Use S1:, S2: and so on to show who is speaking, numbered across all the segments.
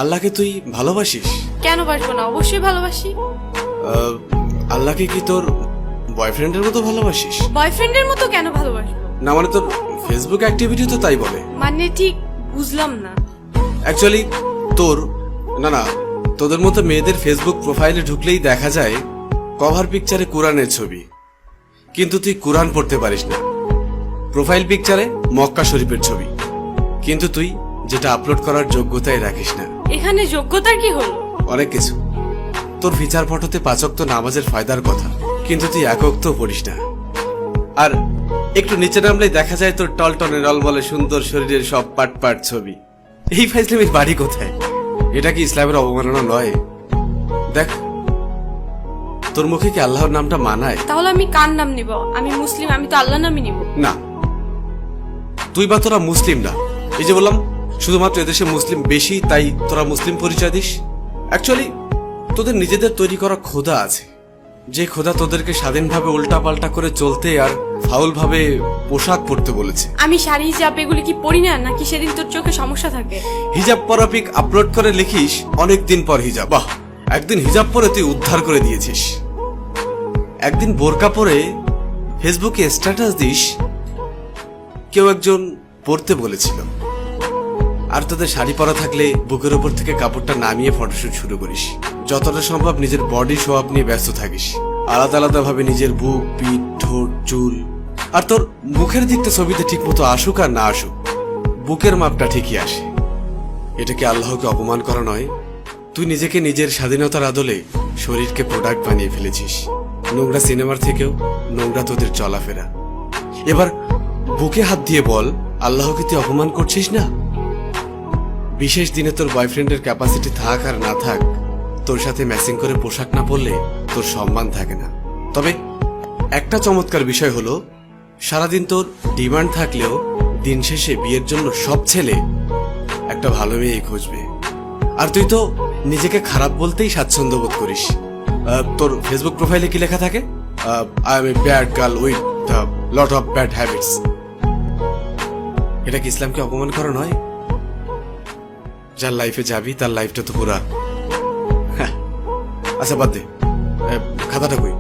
S1: আল্লাহকে তুই ভালোবাসিস?
S2: কেন বাসবো না, অবশ্যই ভালোবাসি।
S1: আল্লাহকে কি তোর বয়ফ্রেন্ডের মতো ভালোবাসিস?
S2: বয়ফ্রেন্ডের মতো কেন ভালোবাসবো?
S1: না মানে তোর ফেসবুক অ্যাক্টিভিটি তো তাই বলে।
S2: মানে ঠিক বুঝলাম না।
S1: অ্যাকচুয়ালি তোর না তোদের মতো মেয়েদের ফেসবুক প্রোফাইলে ঢুকলেই দেখা যায় কভার পিকচারে কোরআনের ছবি, কিন্তু তুই কোরআন পড়তে পারিস না। প্রোফাইল পিকচারে মক্কা শরীফের ছবি, কিন্তু তুই যেটা আপলোড করার যোগ্যতাই রাখিস না।
S2: এখানে যোগ্যতার কি হলো?
S1: অনেক কিছু। তোর ফিচার ফটোতে 5 ওয়াক্ত নামাজের ফায়দার কথা, কিন্তু তুই 1 ওয়াক্তও পড়িস না। আর একটু নিচে নামলেই দেখা যায় তোর টলটনে রলবলে সুন্দর শরীরের সব পাট পাট ছবি। এই ফাইজলামির বাড়ি কোথায়? এটা কি ইসলামের অবমাননা নয়? দেখ, তোর মুখে কি আল্লাহর নামটা মানায়?
S2: তাহলে আমি কার নাম নিব? আমি মুসলিম, আমি তো আল্লাহ নামই নিব।
S1: না, তুই বা তোরা মুসলিম না। এই যে বললাম, শুধুমাত্র এদেশে মুসলিম বেশি তাই তোরা মুসলিম পরিচয় দিস। অ্যাকচুয়ালি তোদের নিজেদের তৈরি করা খোদা আছে, যে খোদা তোদেরকে স্বাধীনভাবে উল্টাপাল্টা করে চলতে আর ফাউল ভাবে পোশাক পরতে বলেছে।
S2: আমি শাড়ি হিজাব এগুলি কি পরি না, নাকি সেদিন তোর চোখে সমস্যা থাকে?
S1: হিজাব পরা পিক আপলোড করে লিখিস অনেক দিন পর হিজাব। বাহ, একদিন হিজাব পরে তুই উদ্ধার করে দিয়েছিস। একদিন বোরকা পরে ফেসবুকে স্ট্যাটাস দিস কেউ একজন পড়তে বলেছিল। আর তোদের শাড়ি পরা থাকলে বুকের ওপর থেকে কাপড়টা নামিয়ে ফটোশুট শুরু করিস। যতটা সম্ভব নিজের বডি শো আপ নিয়ে ব্যস্ত থাকিস, আলাদা আলাদা ভাবে নিজের বুক, পিঠ, ঠোঁট, চুল। আর তোর মুখের দিকটা ছবিতে ঠিক মতো আসুক আর না আসুক, বুকের মাপটা ঠিকই আসে। এটা কি আল্লাহকে অপমান করা নয়? তুই নিজেকে নিজের স্বাধীনতার আদলে শরীরকে প্রোডাক্ট বানিয়ে ফেলেছিস। নোংরা সিনেমার থেকেও নোংরা তোদের চলাফেরা। এবার বুকে হাত দিয়ে বল, আল্লাহকে তুই অপমান করছিস না? বিশেষ দিনে তোর বয়ফ্রেন্ডের ক্যাপাসিটি থাক আর না থাক, তোর সাথে ম্যাচিং করে পোশাক না পরলে তোর সম্মান থাকে না। তবে একটা চমৎকার বিষয় হলো, সারাদিন তোর ডিমান্ড থাকলেও দিন শেষে বিয়ের জন্য সব ছেলে একটা ভালো মেয়েই খুঁজবে। আর তুই তো নিজেকে খারাপ বলতেই স্বাচ্ছন্দ্য বোধ করিস। তোর ফেসবুক প্রোফাইলে কি লেখা থাকে? I M a bad girl with lot of bad habits. এটা কি ইসলামকে অপমান করা নয়? যার লাইফে যাবি তার লাইফটা তো পুরা। আচ্ছা বাদ দে, খাতাটা কই?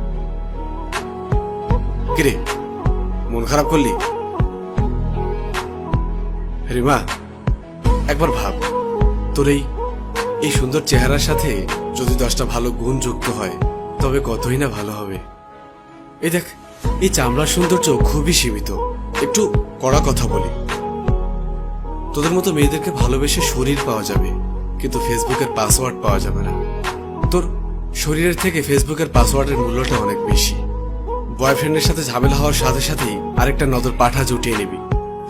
S1: কিরে, মন খারাপ করলি? রিমা, একবার ভাব, তোর এই সুন্দর চেহারার সাথে যদি 10টা ভালো গুণ যুক্ত হয় তবে কতই না ভালো হবে। এই দেখ, এই চামড়ার সৌন্দর্য খুবই সীমিত। একটু কড়া কথা বলি, তোদের মতো মেয়েদেরকে ভালোবেসে শরীর পাওয়া যাবে, কিন্তু ফেসবুকের পাসওয়ার্ড পাওয়া যাবে না। তোর শরীরের থেকে ফেসবুকের পাসওয়ার্ডের মূল্যটা অনেক বেশি। বয়ফ্রেন্ডের সাথে ঝামেলা হওয়ার সাথে সাথেই আরেকটা নজর পাঠা জুটিয়ে নিবি।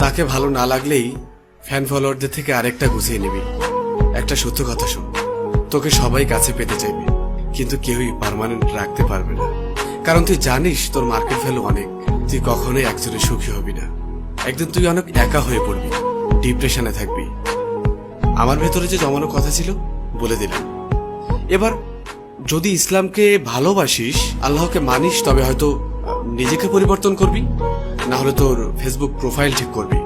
S1: তাকে ভালো না লাগলেই ফ্যান ফলোয়ারদের থেকে আরেকটা গুছিয়ে নিবি। একটা সত্য কথা শোন, তোকে সবাই কাছে পেতে চাইবে, কিন্তু কেউই পার্মানেন্ট রাখতে পারবে না। কারণ তুই জানিস তোর মার্কেট ভ্যালু অনেক। তুই কখনোই একজনে সুখী হবি না। একদিন তুই অনেক একা হয়ে পড়বি, ডিপ্রেশনে থাকবি। আমার ভেতরে যে জমানো কথা ছিল বলে দিলাম। এবার যদি ইসলামকে ভালোবাসিস, আল্লাহকে মানিস, তবে হয়তো নিজেকে পরিবর্তন করবি, না হলে তোর ফেসবুক প্রোফাইল ঠিক করবি।